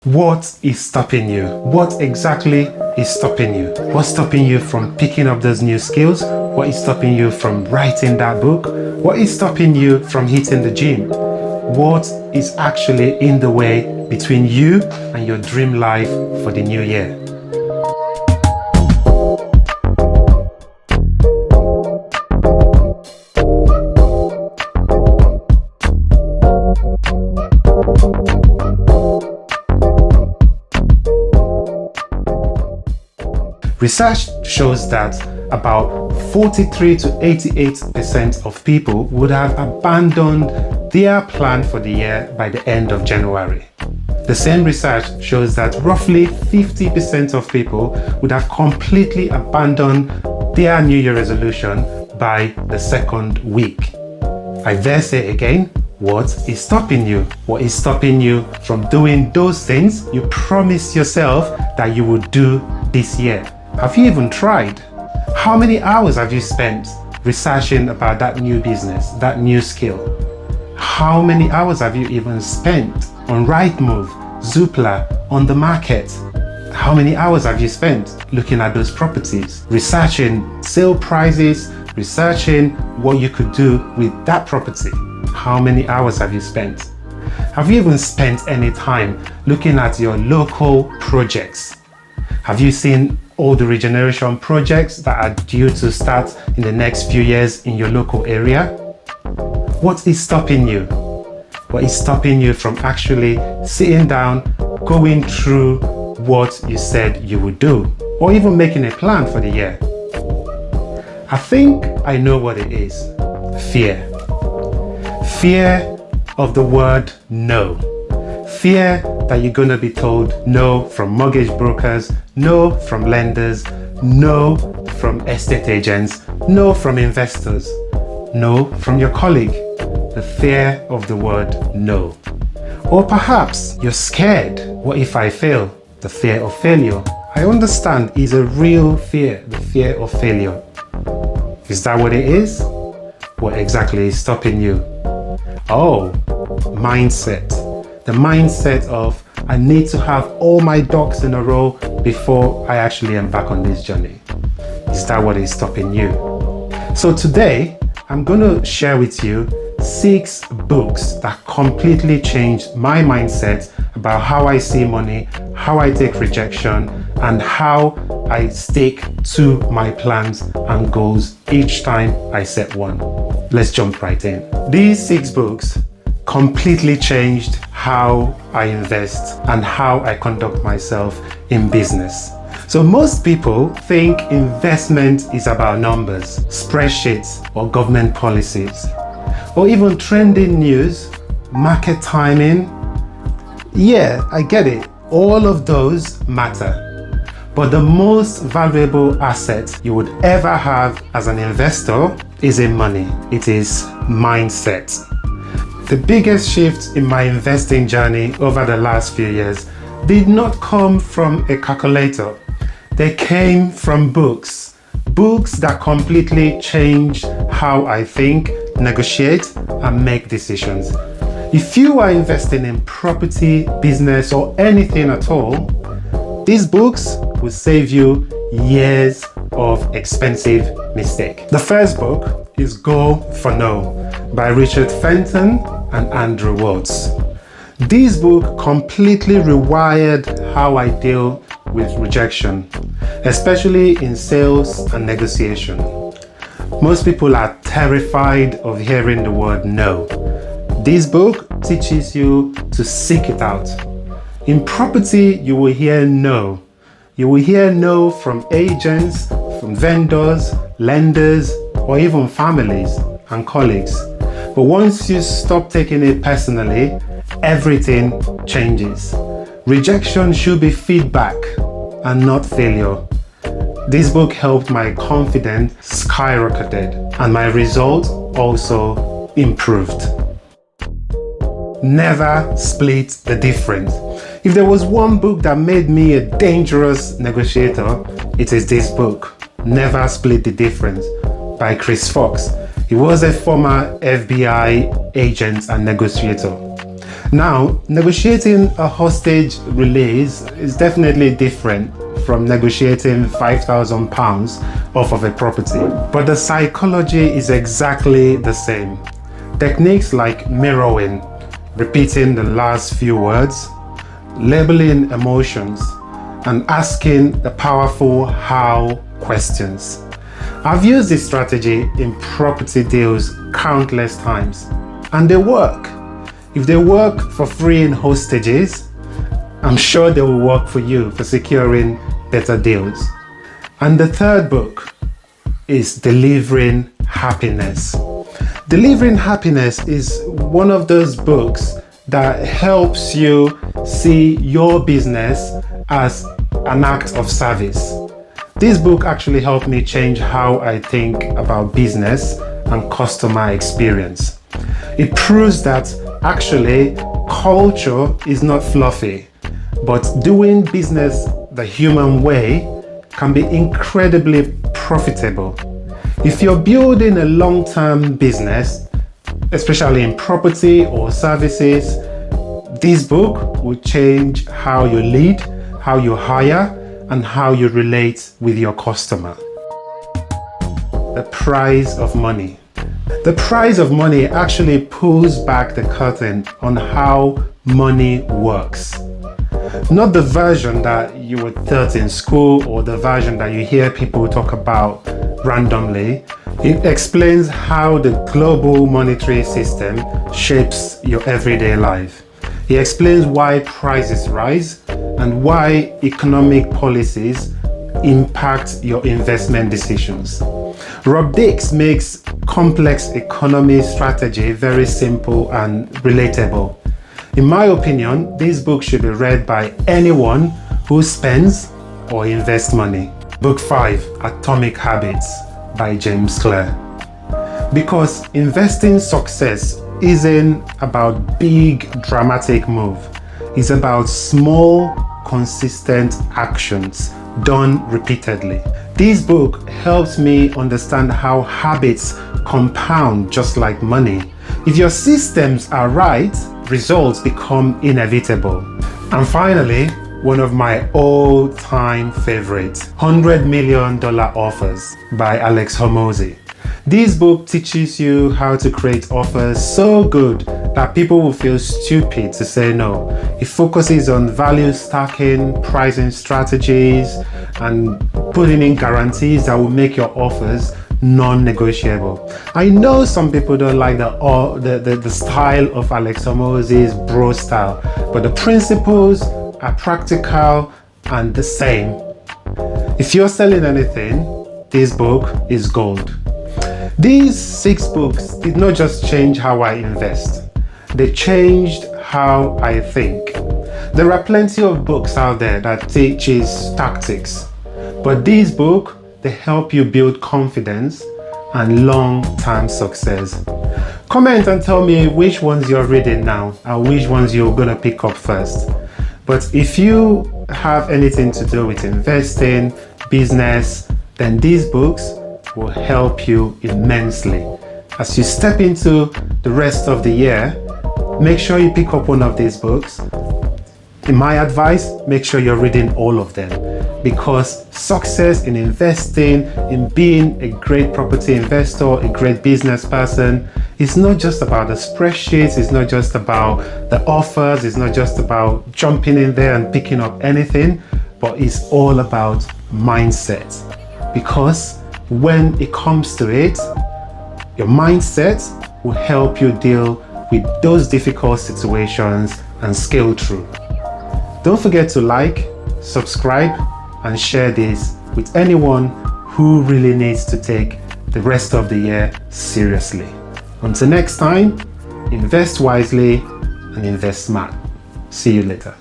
What is stopping you? What exactly is stopping you? What's stopping you from picking up those new skills? What is stopping you from writing that book? What is stopping you from hitting the gym? What is actually in the way between you and your dream life for the new year? Research shows that about 43 to 88% of people would have abandoned their plan for the year by the end of January. The same research shows that roughly 50% of people would have completely abandoned their New Year resolution by the second week. I dare say again, what is stopping you? What is stopping you from doing those things you promised yourself that you would do this year? Have you even tried? How many hours have you spent researching about that new business, that new skill? How many hours have you even spent on Rightmove, Zoopla, on the market? How many hours have you spent looking at those properties, researching sale prices, researching what you could do with that property? How many hours have you spent? Have you even spent any time looking at your local projects? Have you seen all the regeneration projects that are due to start in the next few years in your local area? What is stopping you? What is stopping you from actually sitting down, going through what you said you would do, or even making a plan for the year? I think I know what it is. Fear. Fear of the word no. Fear that you're going to be told no from mortgage brokers, no from lenders, no from estate agents, no from investors, no from your colleague. The fear of the word no. Or perhaps you're scared. What if I fail? The fear of failure. I understand is a real fear, the fear of failure. Is that what it is? What exactly is stopping you? Oh, mindset. The mindset of I need to have all my ducks in a row before I actually embark on this journey. Is that what is stopping you? So today, I'm going to share with you 6 books that completely changed my mindset about how I see money, how I take rejection, and how I stick to my plans and goals each time I set one. Let's jump right in. These 6 books completely changed how I invest and how I conduct myself in business. So most people think investment is about numbers, spreadsheets, or government policies, or even trending news, market timing. Yeah, I get it. All of those matter. But the most valuable asset you would ever have as an investor isn't money. It is mindset. The biggest shift in my investing journey over the last few years did not come from a calculator. They came from books. Books that completely changed how I think, negotiate, and make decisions. If you are investing in property, business, or anything at all, these books will save you years of expensive mistake. The first book is Go for No by Richard Fenton and Andrew Watts. This book completely rewired how I deal with rejection, especially in sales and negotiation. Most people are terrified of hearing the word no. This book teaches you to seek it out. In property, you will hear no. You will hear no from agents, from vendors, lenders, or even families and colleagues. But once you stop taking it personally, everything changes. Rejection should be feedback and not failure. This book helped my confidence skyrocketed and my results also improved. Never split the difference. If there was one book that made me a dangerous negotiator, it is this book, Never Split the Difference by Chris Fox. He was a former FBI agent and negotiator. Now, negotiating a hostage release is definitely different from negotiating £5,000 off of a property, but the psychology is exactly the same. Techniques like mirroring, repeating the last few words, labeling emotions, and asking the powerful how questions. I've used this strategy in property deals countless times, and they work. If they work for freeing hostages, I'm sure they will work for you for securing better deals. And the third book is Delivering Happiness. Delivering Happiness is one of those books that helps you see your business as an act of service. This book actually helped me change how I think about business and customer experience. It proves that actually culture is not fluffy, but doing business the human way can be incredibly profitable. If you're building a long-term business, especially in property or services, this book will change how you lead, how you hire, and how you relate with your customer. The price of money. The price of money actually pulls back the curtain on how money works. Not the version that you were taught in school or the version that you hear people talk about randomly. It explains how the global monetary system shapes your everyday life. It explains why prices rise and why economic policies impact your investment decisions. Rob Dix makes complex economy strategy very simple and relatable. In my opinion, this book should be read by anyone who spends or invests money. Book 5, Atomic Habits by James Clear. Because investing success isn't about big dramatic move. It's about small, consistent actions done repeatedly. This book helps me understand how habits compound just like money. If your systems are right, results become inevitable. And finally, one of my all-time favorites, $100 Million Offers by Alex Hormozi. This book teaches you how to create offers so good that people will feel stupid to say no. It focuses on value stacking, pricing strategies, and putting in guarantees that will make your offers non-negotiable. I know some people don't like the style of Alex Hormozi's bro style, but the principles are practical and the same. If you're selling anything, this book is gold. These 6 books did not just change how I invest, they changed how I think. There are plenty of books out there that teaches tactics, but these books, they help you build confidence and long-term success. Comment and tell me which ones you're reading now and which ones you're gonna pick up first. But if you have anything to do with investing, business, then these books will help you immensely. As you step into the rest of the year, make sure you pick up one of these books. In my advice, make sure you're reading all of them, because success in investing, in being a great property investor, a great business person, is not just about the spreadsheets, it's not just about the offers, it's not just about jumping in there and picking up anything, but it's all about mindset. Because when it comes to it, your mindset will help you deal with those difficult situations and scale through. Don't forget to like, subscribe, and share this with anyone who really needs to take the rest of the year seriously. Until next time, invest wisely and invest smart. See you later.